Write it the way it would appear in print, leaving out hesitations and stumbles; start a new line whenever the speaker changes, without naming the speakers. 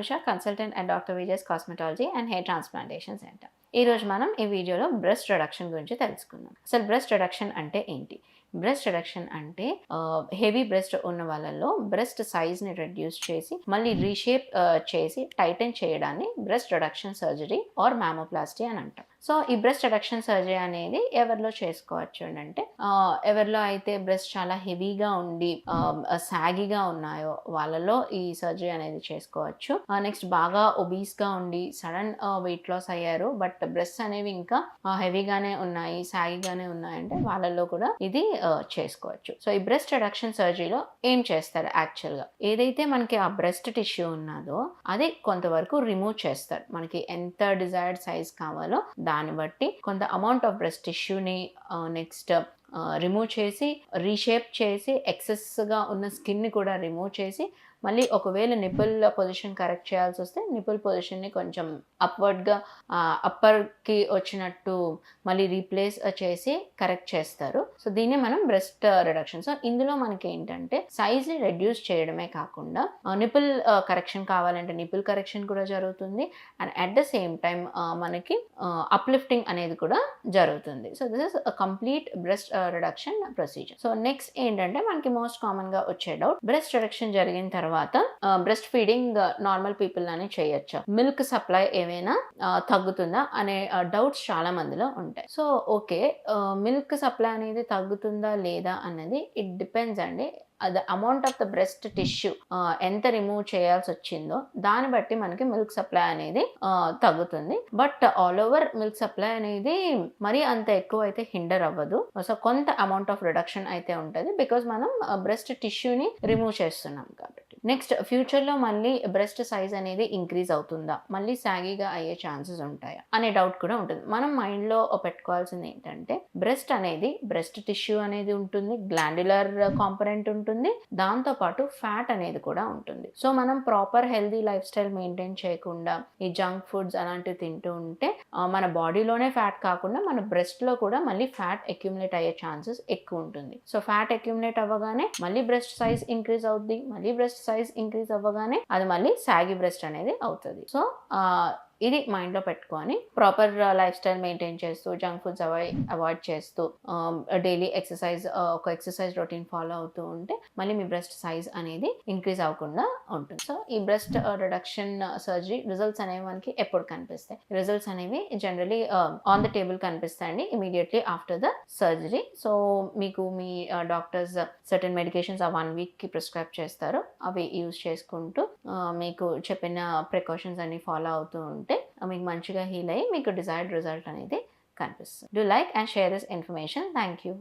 Anusha, consultant at doctor Vijayan cosmetology and hair transplantation centre. ఈరోజు మనం ఈ వీడియోలో బ్రెస్ట్ రిడక్షన్ గురించి తెలుసుకుందాం. అసలు బ్రెస్ట్ రిడక్షన్ అంటే ఏంటి? బ్రెస్ట్ రిడక్షన్ అంటే హెవీ బ్రెస్ట్ ఉన్న వాళ్ళలో బ్రెస్ట్ సైజ్ని రెడ్యూస్ చేసి మళ్ళీ రీషేప్ చేసి టైటన్ చేయడాన్ని బ్రెస్ట్ రిడక్షన్ సర్జరీ ఆర్ మ్యామోప్లాస్టీ అని అంటాం. సో ఈ బ్రెస్ట్ రిడక్షన్ సర్జరీ అనేది ఎవరిలో చేసుకోవచ్చు అంటే ఎవరిలో అయితే బ్రెస్ట్ చాలా హెవీగా ఉండి సాగిగా ఉన్నాయో వాళ్ళలో ఈ సర్జరీ అనేది చేసుకోవచ్చు. నెక్స్ట్ బాగా ఒబీస్గా ఉండి సడన్ వెయిట్ లాస్ అయ్యారు బట్ బ్రెస్ట్ అనేవి ఇంకా హెవీగానే ఉన్నాయి, సాగిగానే ఉన్నాయంటే వాళ్ళలో కూడా ఇది చేసుకోవచ్చు. సో ఈ బ్రెస్ట్ రిడక్షన్ సర్జరీలో ఏం చేస్తారు? యాక్చువల్గా ఏదైతే మనకి ఆ బ్రెస్ట్ టిష్యూ ఉన్నదో అది కొంతవరకు రిమూవ్ చేస్తారు. మనకి ఎంత డిజైర్డ్ సైజ్ కావాలో దాన్ని బట్టి కొంత అమౌంట్ ఆఫ్ బ్రెస్ట్ టిష్యూని నెక్స్ట్ రిమూవ్ చేసి రీషేప్ చేసి ఎక్సెస్గా ఉన్న స్కిన్ని కూడా రిమూవ్ చేసి మళ్ళీ ఒకవేళ నిపుల్ పొజిషన్ కరెక్ట్ చేయాల్సి వస్తే నిపుల్ పొజిషన్ని కొంచెం అప్వర్డ్గా అప్పర్కి వచ్చినట్టు మళ్ళీ రీప్లేస్ చేసి కరెక్ట్ చేస్తారు. సో దీన్ని మనం బ్రెస్ట్ రిడక్షన్. సో ఇందులో మనకి ఏంటంటే సైజ్ని రెడ్యూస్ చేయడమే కాకుండా నిపుల్ కరెక్షన్ కావాలంటే నిపుల్ కరెక్షన్ కూడా జరుగుతుంది and at the same time మనకి అప్లిఫ్టింగ్ అనేది కూడా జరుగుతుంది. So this is complete breast reduction procedure. So next ఏంటంటే మనకి మోస్ట్ కామన్గా వచ్చే డౌట్, బ్రెస్ట్ రిడక్షన్ జరిగిన తర్వాత బ్రెస్ట్ ఫీడింగ్ నార్మల్ పీపుల్ అని చేయొచ్చా, మిల్క్ సప్లై ఏమైనా తగ్గుతుందా అనే డౌట్స్ చాలా మందిలో ఉంటాయి. సో ఓకే, మిల్క్ సప్లై అనేది తగ్గుతుందా లేదా అన్నది ఇట్ డిపెండ్స్ అండి. The amount of the breast tissue ఎంత రిమూవ్ చేయాల్సి వచ్చిందో దాన్ని బట్టి మనకి మిల్క్ సప్లై అనేది తగ్గుతుంది. But all over milk supply అనేది మరీ అంత ఎక్కువ అయితే హిండర్ అవ్వదు. సో కొంత అమౌంట్ ఆఫ్ రిడక్షన్ అయితే ఉంటుంది బికాజ్ మనం బ్రెస్ట్ టిష్యూని రిమూవ్ చేస్తున్నాం కాబట్టి. నెక్స్ట్ ఫ్యూచర్లో మళ్ళీ బ్రెస్ట్ సైజ్ అనేది ఇంక్రీజ్ అవుతుందా, మళ్ళీ సాగీగా అయ్యే ఛాన్సెస్ ఉంటాయా అనే డౌట్ కూడా ఉంటుంది. మనం మైండ్లో పెట్టుకోవాల్సింది ఏంటంటే బ్రెస్ట్ అనేది బ్రెస్ట్ టిష్యూ అనేది ఉంటుంది, గ్లాండ్యులర్ కాంపొనెంట్ ఉంటుంది, దాంతోపాటు ఫ్యాట్ అనేది కూడా ఉంటుంది. సో మనం proper healthy life style maintain చేయకుండా ఈ జంక్ ఫుడ్స్ అలాంటివి తింటూ ఉంటే మన బాడీలోనే ఫ్యాట్ కాకుండా మన బ్రెస్ట్లో కూడా మళ్ళీ ఫ్యాట్ అక్యుములేట్ అయ్యే ఛాన్సెస్ ఎక్కువ ఉంటుంది. సో ఫ్యాట్ అక్యుములేట్ అవ్వగానే మళ్ళీ బ్రెస్ట్ సైజ్ ఇంక్రీజ్ అవుద్ది, మళ్ళీ బ్రెస్ట్ సైజ్ ఇంక్రీజ్ అవ్వగానే అది మళ్ళీ సాగి బ్రెస్ట్ అనేది అవుతుంది. సో ఇది మైండ్లో పెట్టుకొని ప్రాపర్ లైఫ్ స్టైల్ మెయింటైన్ చేస్తూ జంక్ ఫుడ్స్ అవాయిడ్ చేస్తూ డైలీ ఎక్సర్సైజ్ ఒక ఎక్సర్సైజ్ రొటీన్ ఫాలో అవుతూ ఉంటే మళ్ళీ మీ బ్రెస్ట్ సైజ్ అనేది ఇంక్రీజ్ అవ్వకుండా ఉంటుంది. సో ఈ బ్రెస్ట్ రిడక్షన్ సర్జరీ రిజల్ట్స్ అనేవి మనకి ఎప్పుడు కనిపిస్తాయి? రిజల్ట్స్ అనేవి జనరలీ ఆన్ ద టేబుల్ కనిపిస్తాయండి immediately after the surgery. So మీకు మీ డాక్టర్స్ సర్టెన్ మెడికేషన్స్ ఆ 1 వీక్కి ప్రిస్క్రైబ్ చేస్తారు. అవి యూజ్ చేసుకుంటూ మీకు చెప్పిన ప్రికాషన్స్ అన్ని ఫాలో అవుతూ ఉంటే మీకు మంచిగా హీల్ అయ్యి మీకు డిజైర్డ్ రిజల్ట్ అనేది కనిపిస్తుంది. Do like and share this information. Thank you.